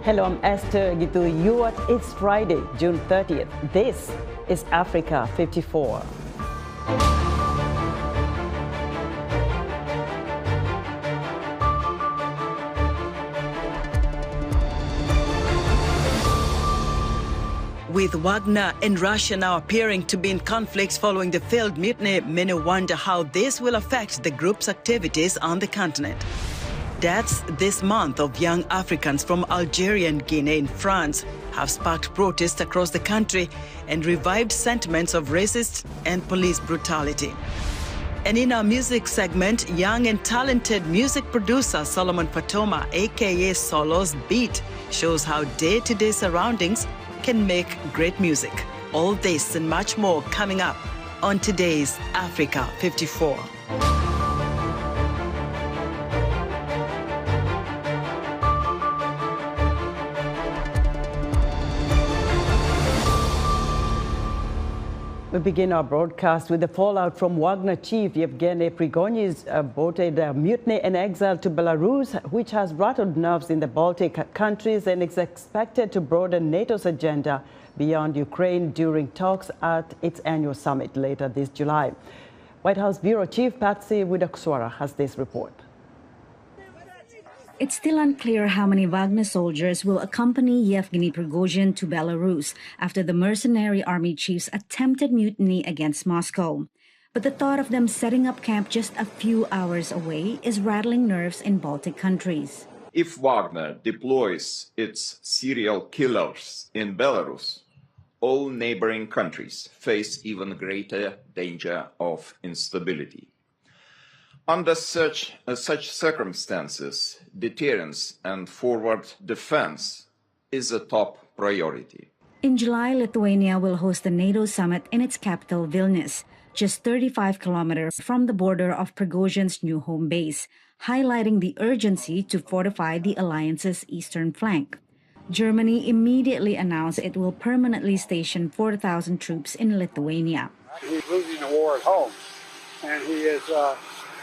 Hello, I'm Esther Gitu. It's Friday, June 30th. This is Africa 54. With Wagner and Russia now appearing to be in conflicts following the failed mutiny, many wonder how this will affect the group's activities on the continent. Deaths this month of young Africans from Algerian Guinea in France have sparked protests across the country and revived sentiments of racist and police brutality. And in our music segment, young and talented music producer Soloman Fatoma, aka Solo's Beat, shows how day-to-day surroundings can make great music. All this and much more coming up on today's Africa 54. We begin our broadcast with the fallout from Wagner chief Yevgeny Prigozhin's aborted mutiny and exile to Belarus, which has rattled nerves in the Baltic countries and is expected to broaden NATO's agenda beyond Ukraine during talks at its annual summit later this July. White House Bureau Chief Patsy Widakuswara has this report. It's still unclear how many Wagner soldiers will accompany Yevgeny Prigozhin to Belarus after the mercenary army chief's attempted mutiny against Moscow. But the thought of them setting up camp just a few hours away is rattling nerves in Baltic countries. If Wagner deploys its serial killers in Belarus, all neighboring countries face even greater danger of instability. Under such circumstances, deterrence and forward defense is a top priority. In July, Lithuania will host the NATO summit in its capital, Vilnius, just 35 kilometers from the border of Prigozhin's new home base, highlighting the urgency to fortify the alliance's eastern flank. Germany immediately announced it will permanently station 4,000 troops in Lithuania. He's losing the war at home, and he is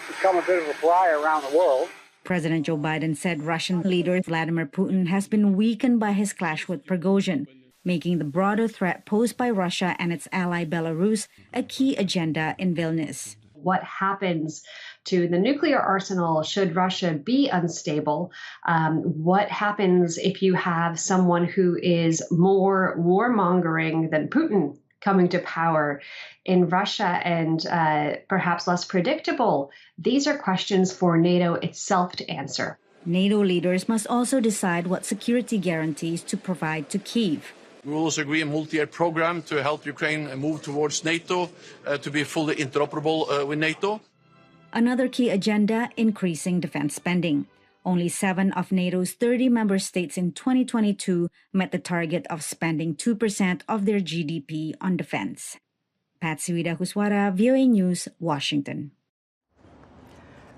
become a bit of a pariah around the world. President Joe Biden said Russian leader Vladimir Putin has been weakened by his clash with Prigozhin, making the broader threat posed by Russia and its ally Belarus a key agenda in Vilnius. What happens to the nuclear arsenal should Russia be unstable? What happens if you have someone who is more warmongering than Putin coming to power in Russia and perhaps less predictable? These are questions for NATO itself to answer. NATO leaders must also decide what security guarantees to provide to Kyiv. We will also agree a multi-year program to help Ukraine move towards NATO, to be fully interoperable with NATO. Another key agenda, increasing defense spending. Only 7 of NATO's 30 member states in 2022 met the target of spending 2% of their GDP on defense. Patsy Widakuswara, VOA News, Washington.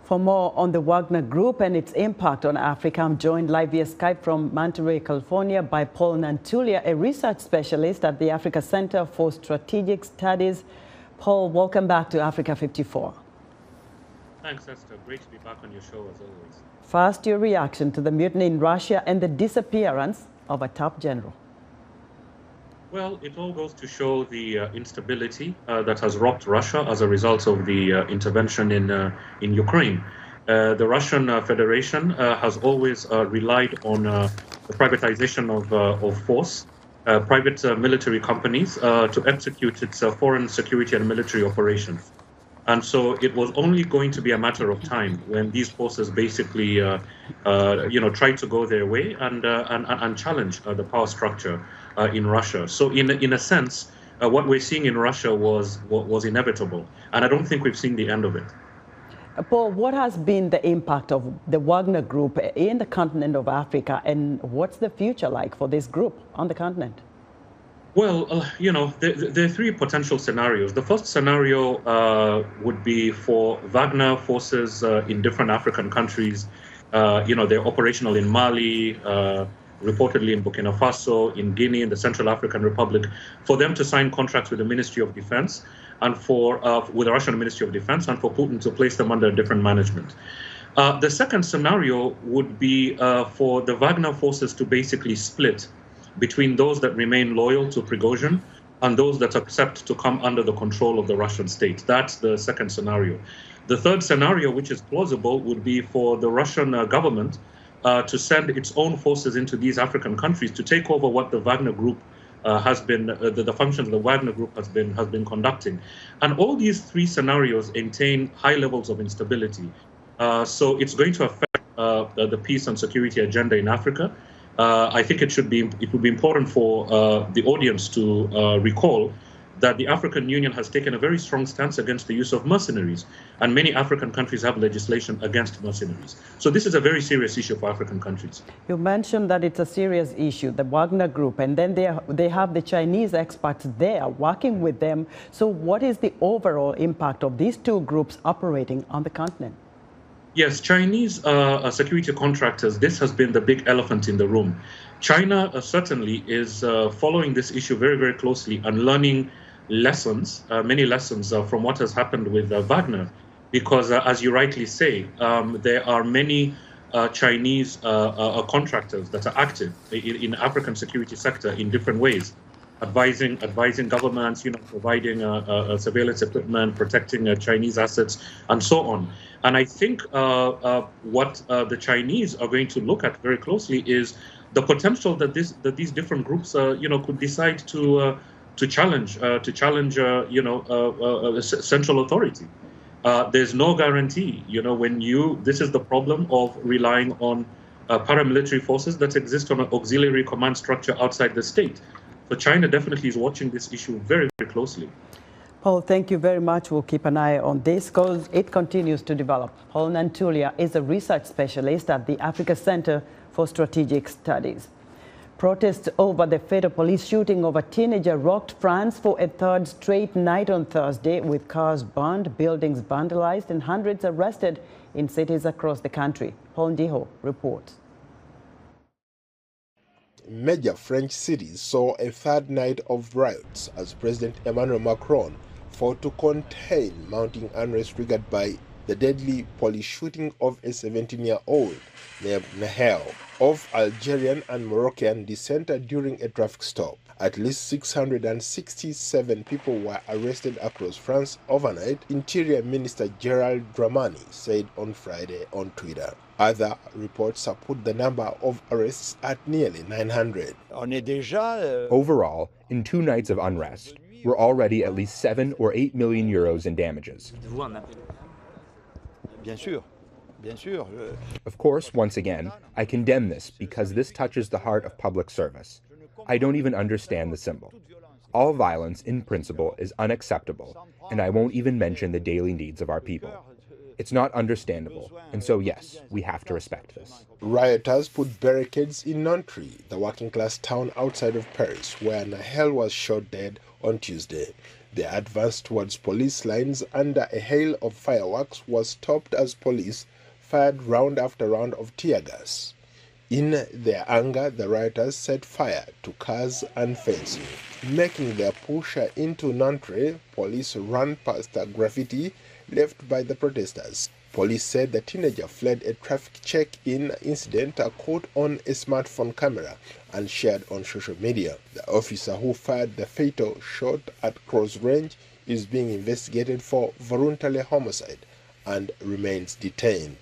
For more on the Wagner Group and its impact on Africa, I'm joined live via Skype from Monterey, California by Paul Nantulia, a research specialist at the Africa Center for Strategic Studies. Paul, welcome back to Africa 54. Thanks, Esther. Great to be back on your show as always. First, your reaction to the mutiny in Russia and the disappearance of a top general. Well, it all goes to show the instability that has rocked Russia as a result of the intervention in Ukraine. The Russian Federation has always relied on the privatization of force, private military companies to execute its foreign security and military operations. And so it was only going to be a matter of time when these forces basically, tried to go their way and challenge the power structure in Russia. So in a sense, what we're seeing in Russia was inevitable. And I don't think we've seen the end of it. Paul, what has been the impact of the Wagner Group in the continent of Africa, and what's the future like for this group on the continent? Well, there are 3 potential scenarios. The first scenario would be for Wagner forces in different African countries. They're operational in Mali, reportedly in Burkina Faso, in Guinea, in the Central African Republic, for them to sign contracts with the Ministry of Defense and with the Russian Ministry of Defense, and for Putin to place them under different management. The second scenario would be for the Wagner forces to basically split between those that remain loyal to Prigozhin and those that accept to come under the control of the Russian state. That's the second scenario. The third scenario, which is plausible, would be for the Russian government to send its own forces into these African countries to take over what the Wagner group has been, the functions the Wagner group has been conducting. And all these three scenarios contain high levels of instability. So it's going to affect the peace and security agenda in Africa. I think it would be important for the audience to recall that the African Union has taken a very strong stance against the use of mercenaries, and many African countries have legislation against mercenaries. So this is a very serious issue for African countries. You mentioned that it's a serious issue, the Wagner group, and then they have the Chinese experts there working with them. So what is the overall impact of these two groups operating on the continent? Yes, Chinese security contractors, this has been the big elephant in the room. China certainly is following this issue very, very closely and learning lessons, many lessons from what has happened with Wagner, because as you rightly say, there are many Chinese contractors that are active in African security sector in different ways, advising governments, providing surveillance equipment, protecting Chinese assets, and so on. And I think what the Chinese are going to look at very closely is the potential that these different groups, could decide to challenge, central authority. There's no guarantee, this is the problem of relying on paramilitary forces that exist on an auxiliary command structure outside the state. So China definitely is watching this issue very, very closely. Paul, thank you very much. We'll keep an eye on this because it continues to develop. Paul Nantulia is a research specialist at the Africa Center for Strategic Studies. Protests over the fatal police shooting of a teenager rocked France for a third straight night on Thursday, with cars burned, buildings vandalized, and hundreds arrested in cities across the country. Paul Ndiho reports. Major French cities saw a third night of riots as President Emmanuel Macron fought to contain mounting unrest triggered by the deadly police shooting of a 17-year-old named Nahel of Algerian and Moroccan descent during a traffic stop. At least 667 people were arrested across France overnight, Interior Minister Gerald Dramani said on Friday on Twitter. Other reports have put the number of arrests at nearly 900. Overall, in 2 nights of unrest, we're already at least 7 or 8 million euros in damages. Of course, once again, I condemn this because this touches the heart of public service. I don't even understand the symbol. All violence, in principle, is unacceptable, and I won't even mention the daily needs of our people. It's not understandable, and so yes, we have to respect this. Rioters put barricades in Nantes, the working-class town outside of Paris, where Nahel was shot dead on Tuesday. The advance towards police lines under a hail of fireworks was stopped as police fired round after round of tear gas. In their anger, the rioters set fire to cars and fencing. Making their push into Nantes, police ran past the graffiti left by the protesters. Police said the teenager fled a traffic check-in incident caught on a smartphone camera and shared on social media. The officer who fired the fatal shot at close range is being investigated for voluntary homicide and remains detained.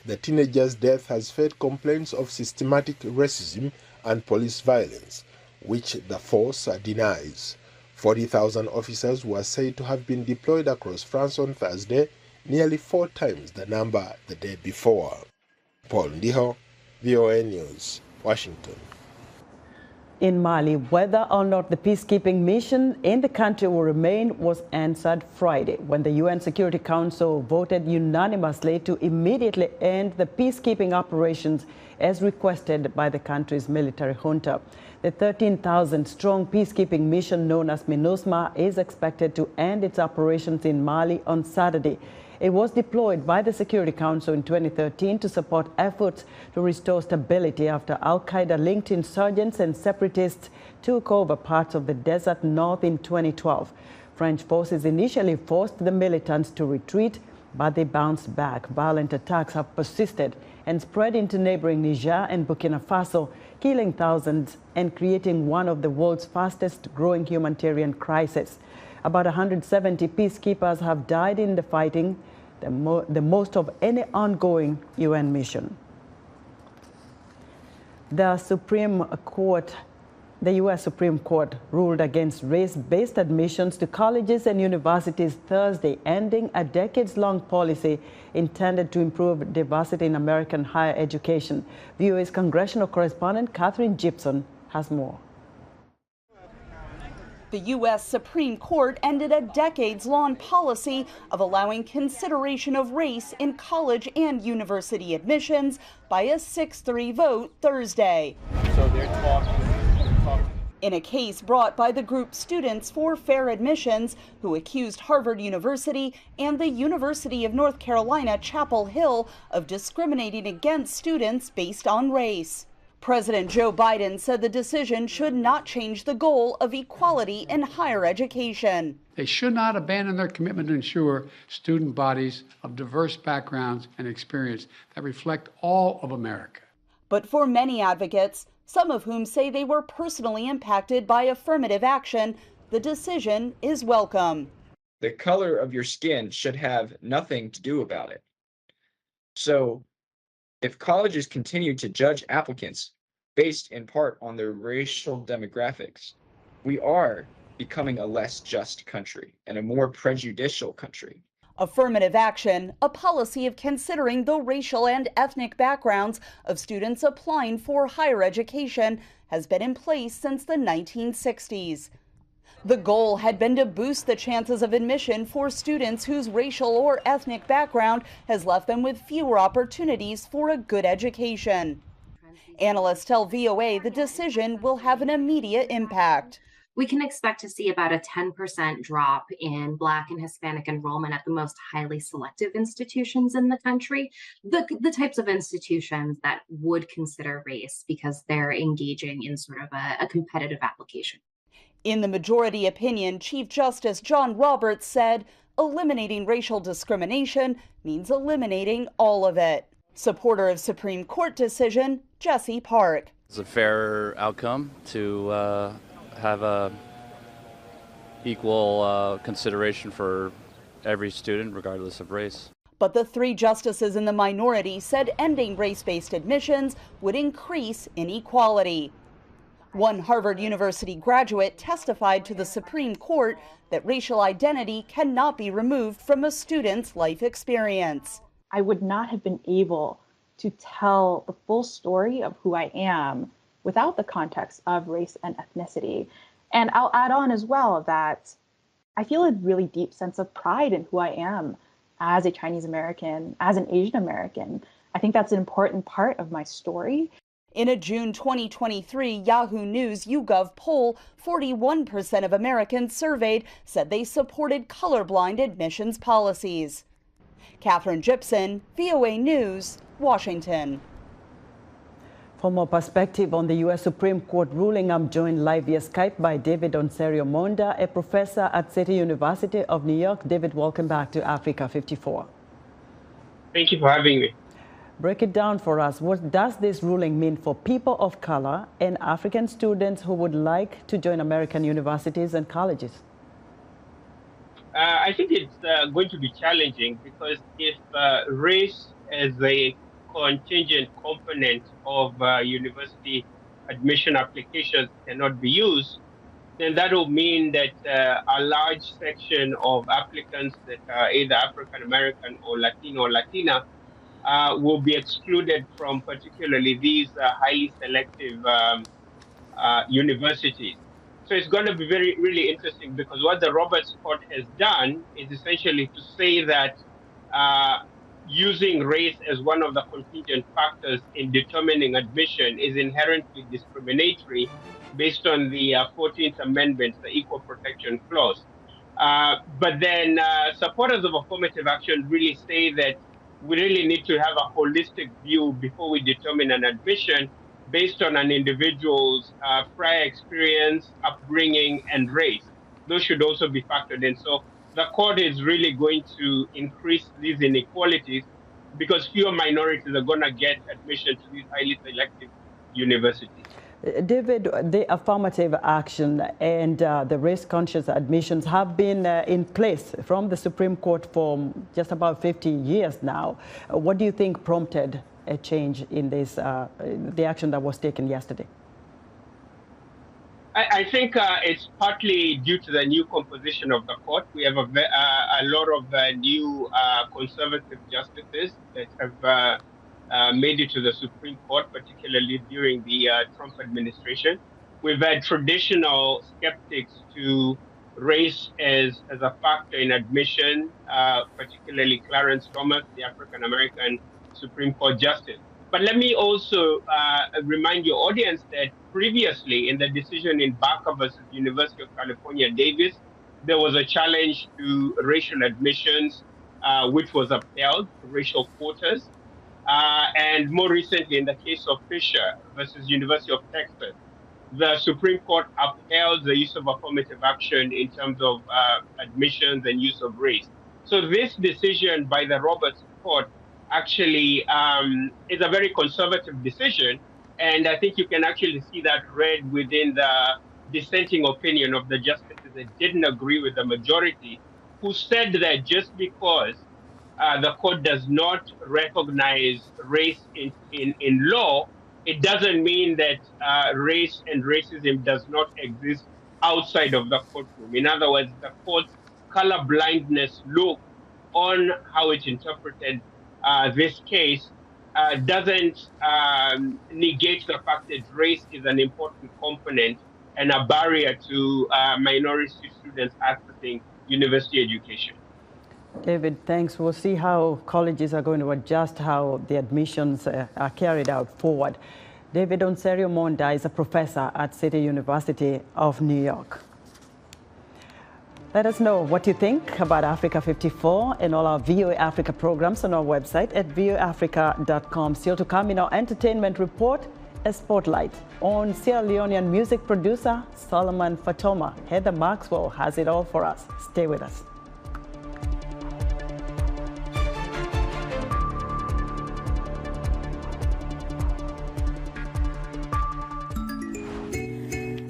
The teenager's death has fed complaints of systematic racism and police violence, which the force denies. 40,000 officers were said to have been deployed across France on Thursday, nearly 4 times the number the day before. Paul Ndiho, VOA News, Washington. In Mali, whether or not the peacekeeping mission in the country will remain was answered Friday when the UN Security Council voted unanimously to immediately end the peacekeeping operations as requested by the country's military junta. The 13,000-strong peacekeeping mission known as MINUSMA is expected to end its operations in Mali on Saturday. It was deployed by the Security Council in 2013 to support efforts to restore stability after al-Qaeda-linked insurgents and separatists took over parts of the desert north in 2012. French forces initially forced the militants to retreat but they bounced back. Violent attacks have persisted and spread into neighboring Niger and Burkina Faso, killing thousands and creating one of the world's fastest growing humanitarian crises. About 170 peacekeepers have died in the fighting, the most of any ongoing UN mission. The U.S. Supreme Court ruled against race-based admissions to colleges and universities Thursday, ending a decades-long policy intended to improve diversity in American higher education. VOA's congressional correspondent Catherine Gibson has more. The U.S. Supreme Court ended a decades-long policy of allowing consideration of race in college and university admissions by a 6-3 vote Thursday. So they're talking. In a case brought by the group Students for Fair Admissions, who accused Harvard University and the University of North Carolina, Chapel Hill of discriminating against students based on race. President Joe Biden said the decision should not change the goal of equality in higher education. They should not abandon their commitment to ensure student bodies of diverse backgrounds and experience that reflect all of America. But for many advocates, some of whom say they were personally impacted by affirmative action, the decision is welcome. The color of your skin should have nothing to do about it. So, if colleges continue to judge applicants based in part on their racial demographics, we are becoming a less just country and a more prejudicial country. Affirmative action, a policy of considering the racial and ethnic backgrounds of students applying for higher education, has been in place since the 1960s. The goal had been to boost the chances of admission for students whose racial or ethnic background has left them with fewer opportunities for a good education. Analysts tell VOA the decision will have an immediate impact. We can expect to see about a 10% drop in Black and Hispanic enrollment at the most highly selective institutions in the country, the types of institutions that would consider race because they're engaging in sort of a competitive application. In the majority opinion, Chief Justice John Roberts said, eliminating racial discrimination means eliminating all of it. Supporter of Supreme Court decision, Jesse Park. It's a fair outcome to have a equal consideration for every student, regardless of race. But the 3 justices in the minority said ending race-based admissions would increase inequality. One Harvard University graduate testified to the Supreme Court that racial identity cannot be removed from a student's life experience. I would not have been able to tell the full story of who I am without the context of race and ethnicity. And I'll add on as well that I feel a really deep sense of pride in who I am as a Chinese American, as an Asian American. I think that's an important part of my story. In a June 2023 Yahoo News YouGov poll, 41% of Americans surveyed said they supported colorblind admissions policies. Catherine Gibson, VOA News, Washington. For more perspective on the U.S. Supreme Court ruling, I'm joined live via Skype by David Serio Monda, a professor at City University of New York. David, welcome back to Africa 54. Thank you for having me. Break it down for us. What does this ruling mean for people of color and African students who would like to join American universities and colleges? I think it's going to be challenging because if race as a contingent component of university admission applications cannot be used, then that will mean that a large section of applicants that are either African American or Latino or Latina will be excluded from particularly these highly selective universities. So it's going to be really interesting because what the Roberts Court has done is essentially to say that using race as one of the contingent factors in determining admission is inherently discriminatory based on the 14th Amendment, the Equal Protection Clause. But then supporters of affirmative action really say that we really need to have a holistic view before we determine an admission based on an individual's prior experience, upbringing, and race. Those should also be factored in. So the court is really going to increase these inequalities because fewer minorities are going to get admission to these highly selective universities. David, the affirmative action and the race-conscious admissions have been in place from the Supreme Court for just about 50 years now. What do you think prompted a change in this, the action that was taken yesterday? I think it's partly due to the new composition of the court. We have a lot of new conservative justices that have made it to the Supreme Court, particularly during the Trump administration. We've had traditional skeptics to race as a factor in admission, particularly Clarence Thomas, the African-American Supreme Court justice. But let me also remind your audience that previously in the decision in Baca versus University of California, Davis, there was a challenge to racial admissions, which was upheld, racial quotas. And more recently, in the case of Fisher versus University of Texas, the Supreme Court upheld the use of affirmative action in terms of admissions and use of race. So this decision by the Roberts Court actually is a very conservative decision. And I think you can actually see that read within the dissenting opinion of the justices that didn't agree with the majority, who said that just because the court does not recognize race in law, it doesn't mean that race and racism does not exist outside of the courtroom. In other words, the court's color blindness look on how it interpreted this case doesn't negate the fact that race is an important component and a barrier to minority students accessing university education. David, thanks. We'll see how colleges are going to adjust how the admissions are carried out forward. David Serio Monda is a professor at City University of New York. Let us know what you think about Africa 54 and all our VOA Africa programs on our website at voaafrica.com. Still to come in our entertainment report, a spotlight on Sierra Leonean music producer Soloman Fatoma. Heather Maxwell has it all for us. Stay with us.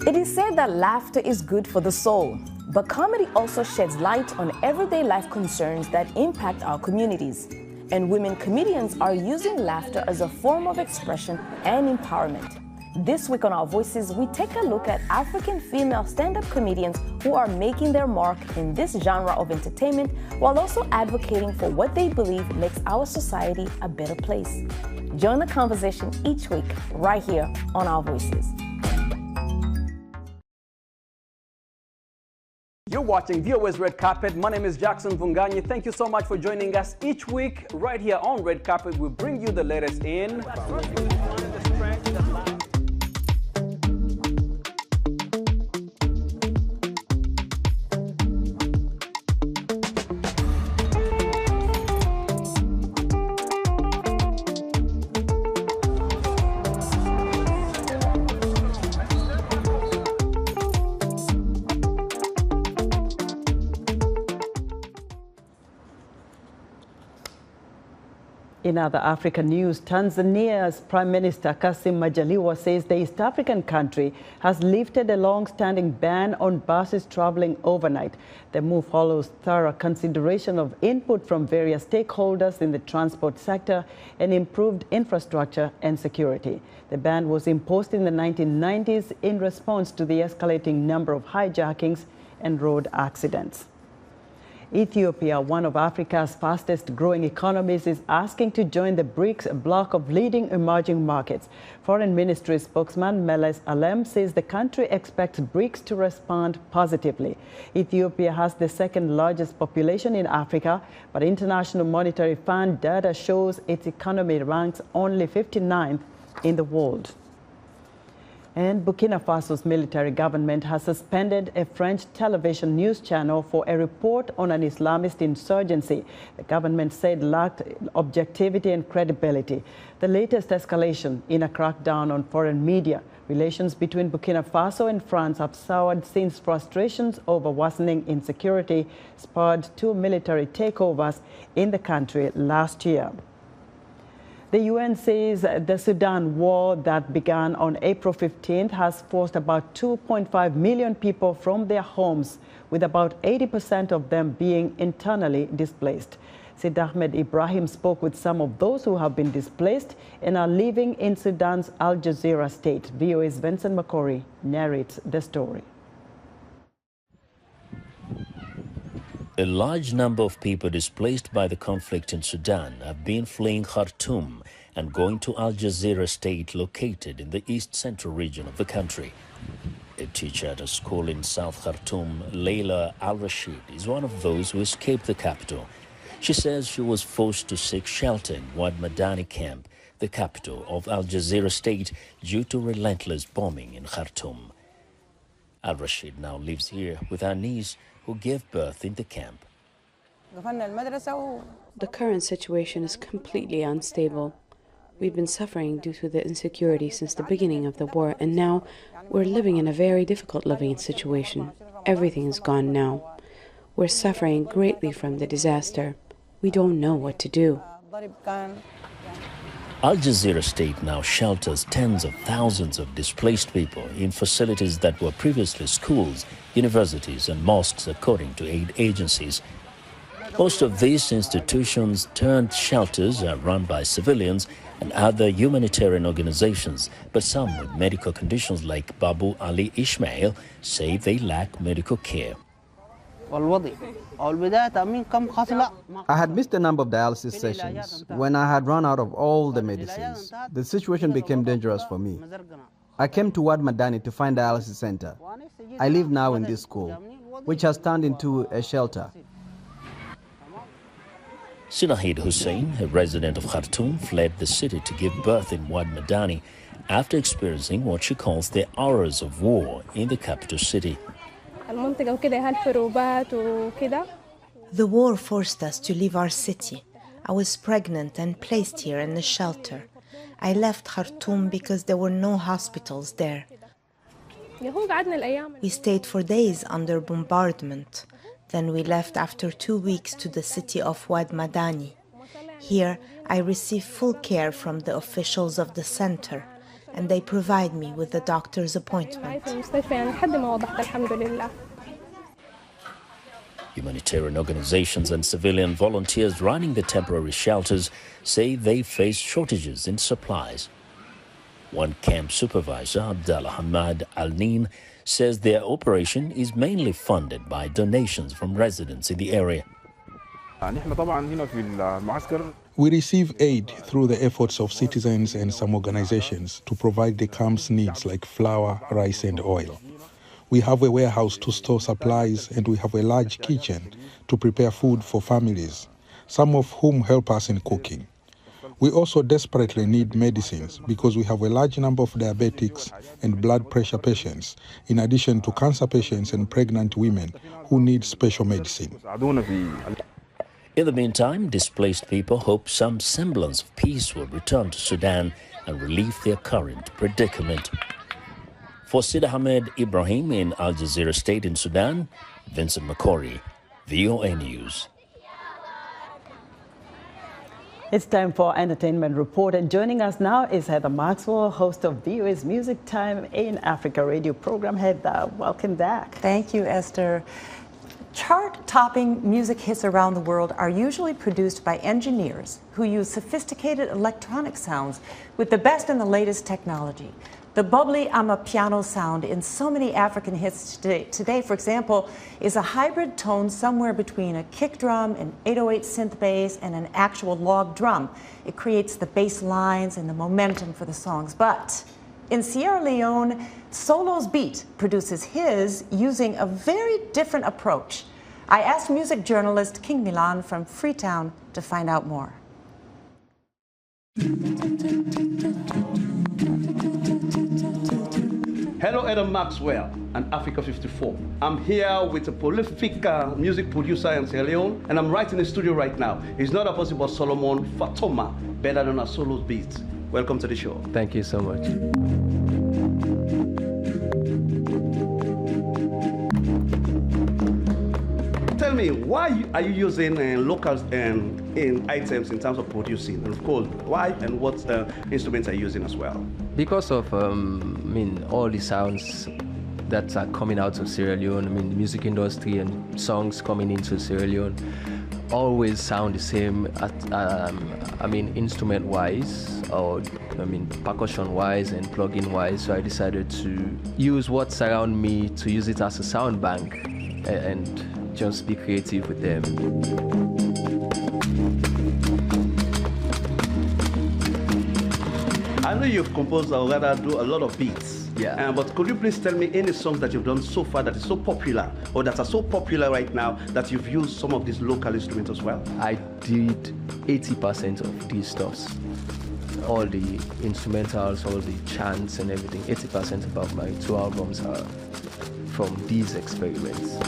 It is said that laughter is good for the soul, but comedy also sheds light on everyday life concerns that impact our communities. And women comedians are using laughter as a form of expression and empowerment. This week on Our Voices, we take a look at African female stand-up comedians who are making their mark in this genre of entertainment while also advocating for what they believe makes our society a better place. Join the conversation each week right here on Our Voices. You're watching VOA's Red Carpet. My name is Jackson Vunganyi. Thank you so much for joining us each week right here on Red Carpet. We bring you the latest in In other African news, Tanzania's Prime Minister Kassim Majaliwa says the East African country has lifted a long-standing ban on buses traveling overnight. The move follows thorough consideration of input from various stakeholders in the transport sector and improved infrastructure and security. The ban was imposed in the 1990s in response to the escalating number of hijackings and road accidents. Ethiopia, one of Africa's fastest growing economies, is asking to join the BRICS bloc of leading emerging markets. Foreign Ministry spokesman Meles Alem says the country expects BRICS to respond positively. Ethiopia has the second largest population in Africa, but International Monetary Fund data shows its economy ranks only 59th in the world. And Burkina Faso's military government has suspended a French television news channel for a report on an Islamist insurgency the government said lacked objectivity and credibility. The latest escalation in a crackdown on foreign media. Relations between Burkina Faso and France have soured since frustrations over worsening insecurity spurred two military takeovers in the country last year. The UN says the Sudan war that began on April 15th has forced about 2.5 million people from their homes, with about 80% of them being internally displaced. Sid Ahmed Ibrahim spoke with some of those who have been displaced and are living in Sudan's Al Jazeera state. VOA's Vincent McCory narrates the story. A large number of people displaced by the conflict in Sudan have been fleeing Khartoum and going to Al Jazeera state located in the east-central region of the country. A teacher at a school in South Khartoum, Leila Al-Rashid, is one of those who escaped the capital. She says she was forced to seek shelter in Wad Madani camp, the capital of Al Jazeera state, due to relentless bombing in Khartoum. Al-Rashid now lives here with her niece, who gave birth in the camp. The current situation is completely unstable. We've been suffering due to the insecurity since the beginning of the war, and now we're living in a very difficult living situation. Everything is gone now. We're suffering greatly from the disaster. We don't know what to do. Al Jazeera state now shelters tens of thousands of displaced people in facilities that were previously schools, universities and mosques, according to aid agencies. Most of these institutions turned shelters are run by civilians and other humanitarian organizations, but some with medical conditions like Babu Ali Ismail say they lack medical care. I had missed a number of dialysis sessions. When I had run out of all the medicines, the situation became dangerous for me. I came to Wad Madani to find a dialysis center. I live now in this school, which has turned into a shelter. Sinahid Hussein, a resident of Khartoum, fled the city to give birth in Wad Madani after experiencing what she calls the horrors of war in the capital city. The war forced us to leave our city. I was pregnant and placed here in a shelter. I left Khartoum because there were no hospitals there. We stayed for days under bombardment. Then we left after 2 weeks to the city of Wad Madani. Here, I receive full care from the officials of the center, and they provide me with a doctor's appointment. Humanitarian organizations and civilian volunteers running the temporary shelters say they face shortages in supplies. One camp supervisor, Abdallah Hamad Al-Nin, says their operation is mainly funded by donations from residents in the area. We receive aid through the efforts of citizens and some organizations to provide the camp's needs like flour, rice and oil. We have a warehouse to store supplies and we have a large kitchen to prepare food for families, some of whom help us in cooking. We also desperately need medicines because we have a large number of diabetics and blood pressure patients, in addition to cancer patients and pregnant women who need special medicine. In the meantime, displaced people hope some semblance of peace will return to Sudan and relieve their current predicament. For Sid Ahmed Ibrahim in Al Jazeera State in Sudan, Vincent McCory, VOA News. It's time for Entertainment Report, and joining us now is Heather Maxwell, host of VOA's Music Time in Africa radio program. Heather, welcome back. Thank you, Esther. Chart-topping music hits around the world are usually produced by engineers who use sophisticated electronic sounds with the best and the latest technology. The bubbly amapiano sound in so many African hits today, for example, is a hybrid tone somewhere between a kick drum, an 808 synth bass, and an actual log drum. It creates the bass lines and the momentum for the songs. But in Sierra Leone, Solo's beat produces his using a very different approach. I asked music journalist King Milan from Freetown to find out more. Hello, Adam Maxwell and Africa 54. I'm here with a prolific music producer in Sierra Leone, and I'm right in the studio right now. He's not a person but Soloman Fatoma, better known as Solo's Beats. Welcome to the show. Thank you so much. Tell me, why are you using local items in terms of producing? And of course, why and what instruments are you using as well? Because of, all the sounds that are coming out of Sierra Leone, the music industry and songs coming into Sierra Leone always sound the same, instrument-wise, or percussion-wise and plug-in-wise. So I decided to use what's around me to use it as a sound bank and just be creative with them. I know you've composed or rather do a lot of beats. Yeah. But could you please tell me any songs that you've done so far that is so popular or that are so popular right now that you've used some of these local instruments as well? I did 80% of these stuffs. All the instrumentals, all the chants and everything. 80% of my 2 albums are from these experiments.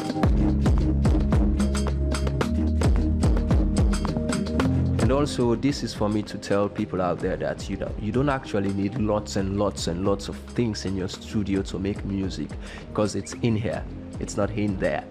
And also, this is for me to tell people out there that you don't actually need lots and lots and lots of things in your studio to make music, because it's in here, it's not in there.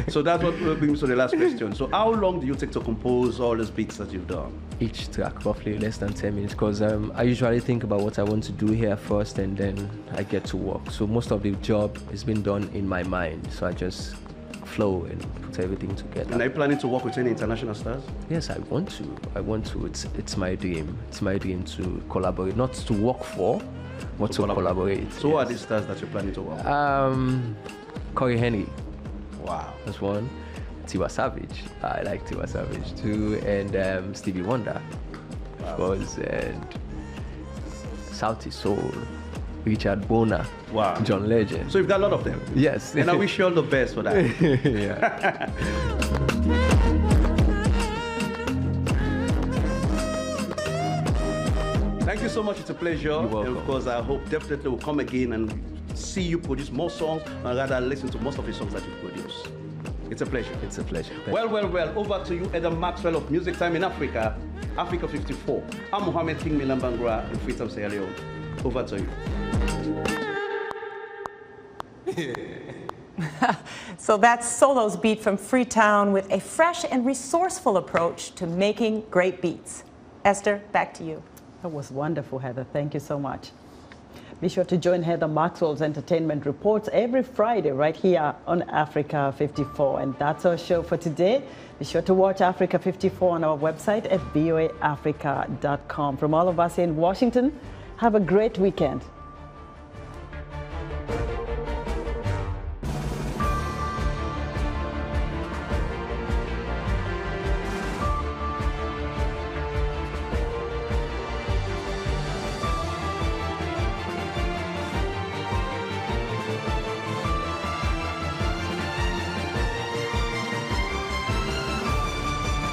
So that's what brings me to the last question. So how long do you take to compose all those beats that you've done? Each track, roughly less than 10 minutes, because I usually think about what I want to do here first and then I get to work. So most of the job has been done in my mind, so I just flow and put everything together. And are you planning to work with any international stars? Yes, I want to. It's my dream. It's my dream to collaborate, not to work for, but to collaborate. So who are these stars that you're planning to work with? Corey Henry. Wow. That's one. Tiwa Savage. I like Tiwa Savage too. And Stevie Wonder. Of course. And Southie Soul. Richard Bona. Wow. John Legend. So you've got a lot of them? Yes. And I wish you all the best for that. Yeah. Thank you so much. It's a pleasure. You're welcome. And of course, I hope definitely will come again and see you produce more songs, and rather listen to most of the songs that you produce. It's a pleasure. It's a pleasure. Well. Over to you, Adam Maxwell of Music Time in Africa, Africa 54. I'm Mohammed King Milambangra in Freetown, Sierra Leone. Over to you. So that's Solo's Beat from Freetown with a fresh and resourceful approach to making great beats. Esther, back to you. That was wonderful, Heather. Thank you so much. Be sure to join Heather Maxwell's entertainment reports every Friday right here on Africa 54. And that's our show for today. Be sure to watch Africa 54 on our website at voaafrica.com. From all of us in Washington, have a great weekend.